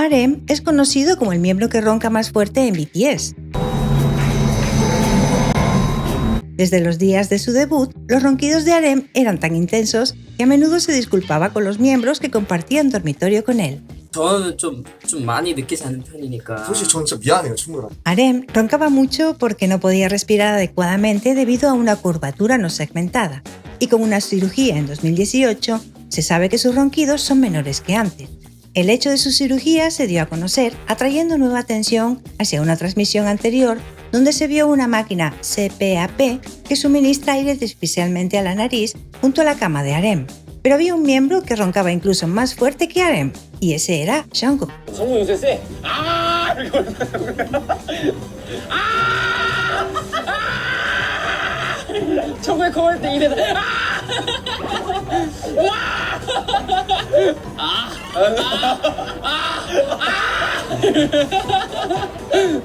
RM es conocido como el miembro que ronca más fuerte en BTS. Desde los días de su debut, los ronquidos de RM eran tan intensos que a menudo se disculpaba con los miembros que compartían dormitorio con él. 저는 좀 많이 늦게 자는 편이니까. 솔직히 저는 진짜 미안해요, 친구랑. RM roncaba mucho porque no podía respirar adecuadamente debido a una curvatura no segmentada, y con una cirugía en 2018 se sabe que sus ronquidos son menores que antes. El hecho de su cirugía se dio a conocer atrayendo nueva atención hacia una transmisión anterior donde se vio una máquina CPAP que suministra aire artificialmente a la nariz junto a la cama de RM. Pero había un miembro que roncaba incluso más fuerte que RM, y ese era Jungkook. 정우 요새 세. 아! 이렇게 정우의 코할 때 이래다.